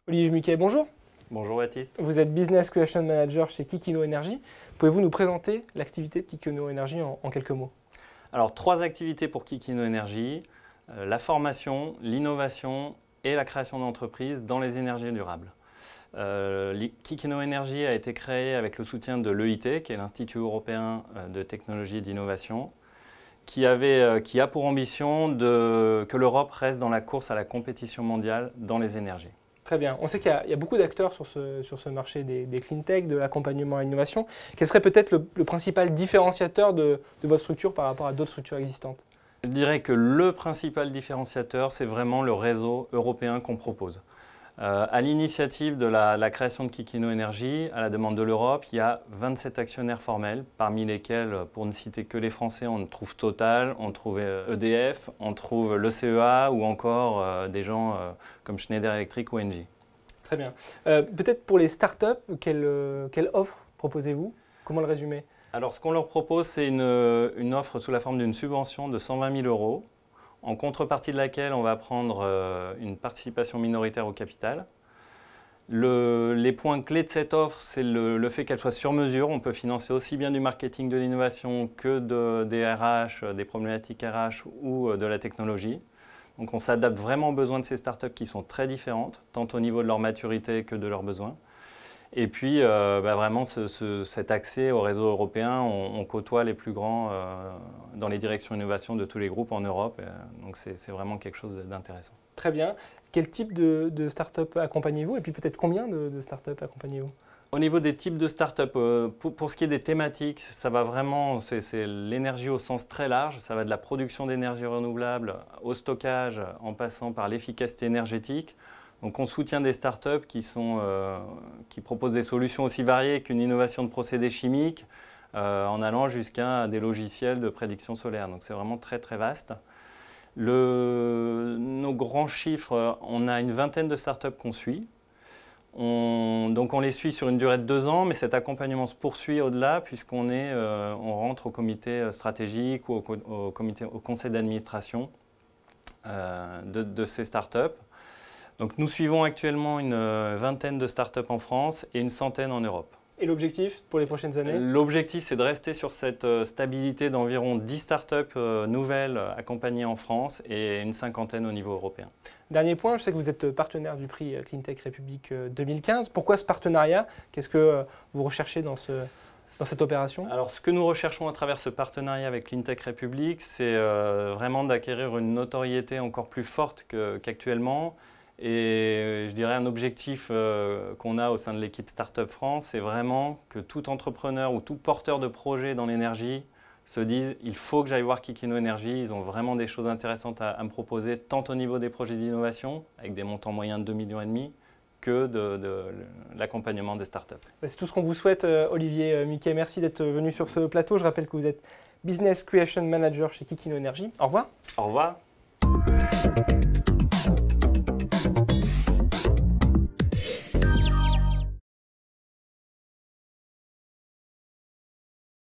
Olivier Muquet, bonjour. Bonjour Baptiste. Vous êtes Business Creation Manager chez Kikino Energy. Pouvez-vous nous présenter l'activité de Kikino Energy en quelques mots? Alors, 3 activités pour Kikino Energy, la formation, l'innovation et la création d'entreprises dans les énergies durables. Kikino Energy a été créé avec le soutien de l'EIT, qui est l'Institut européen de technologie et d'innovation, qui a pour ambition que l'Europe reste dans la course à la compétition mondiale dans les énergies. Très bien. On sait qu'il y a beaucoup d'acteurs sur ce marché des clean tech, de l'accompagnement à l'innovation. Quel serait peut-être le principal différenciateur de votre structure par rapport à d'autres structures existantes? Je dirais que le principal différenciateur, c'est vraiment le réseau européen qu'on propose. À l'initiative de la création de Kikino Energy, à la demande de l'Europe, il y a 27 actionnaires formels, parmi lesquels, pour ne citer que les Français, on trouve Total, on trouve EDF, on trouve le CEA ou encore des gens comme Schneider Electric ou Engie. Très bien. Peut-être pour les startups, quelle offre proposez-vous? Comment le résumer? Alors, ce qu'on leur propose, c'est une offre sous la forme d'une subvention de 120 000 €, en contrepartie de laquelle on va prendre une participation minoritaire au capital. Les points clés de cette offre, c'est le fait qu'elle soit sur mesure. On peut financer aussi bien du marketing, de l'innovation que des RH, des problématiques RH ou de la technologie. Donc on s'adapte vraiment aux besoins de ces startups qui sont très différentes, tant au niveau de leur maturité que de leurs besoins. Et puis, vraiment, cet accès au réseau européen, on côtoie les plus grands dans les directions innovation de tous les groupes en Europe. Donc, c'est vraiment quelque chose d'intéressant. Très bien. Quel type de start-up accompagnez-vous? Et puis peut-être combien de start-up accompagnez-vous? Au niveau des types de start-up, pour ce qui est des thématiques, ça va vraiment, c'est l'énergie au sens très large. Ça va de la production d'énergie renouvelable au stockage, en passant par l'efficacité énergétique. Donc on soutient des startups qui proposent des solutions aussi variées qu'une innovation de procédés chimiques, en allant jusqu'à des logiciels de prédiction solaire. Donc c'est vraiment très très vaste. Nos grands chiffres, on a une vingtaine de startups qu'on suit. Donc on les suit sur une durée de 2 ans, mais cet accompagnement se poursuit au-delà puisqu'on rentre au comité stratégique ou au conseil d'administration de ces startups. Donc nous suivons actuellement une vingtaine de startups en France et une centaine en Europe. Et l'objectif pour les prochaines années? L'objectif, c'est de rester sur cette stabilité d'environ 10 startups nouvelles accompagnées en France et une cinquantaine au niveau européen. Dernier point, je sais que vous êtes partenaire du prix Cleantech République 2015. Pourquoi ce partenariat? Qu'est-ce que vous recherchez dans cette opération? Alors, ce que nous recherchons à travers ce partenariat avec Cleantech République, c'est vraiment d'acquérir une notoriété encore plus forte qu'actuellement. Et je dirais un objectif qu'on a au sein de l'équipe Startup France, c'est vraiment que tout entrepreneur ou tout porteur de projet dans l'énergie se dise il faut que j'aille voir Kikino Energy, ils ont vraiment des choses intéressantes à me proposer, tant au niveau des projets d'innovation, avec des montants moyens de 2,5 millions, que de l'accompagnement des startups. C'est tout ce qu'on vous souhaite, Olivier Muquet. Merci d'être venu sur ce plateau. Je rappelle que vous êtes Business Creation Manager chez Kikino Energy. Au revoir. Au revoir.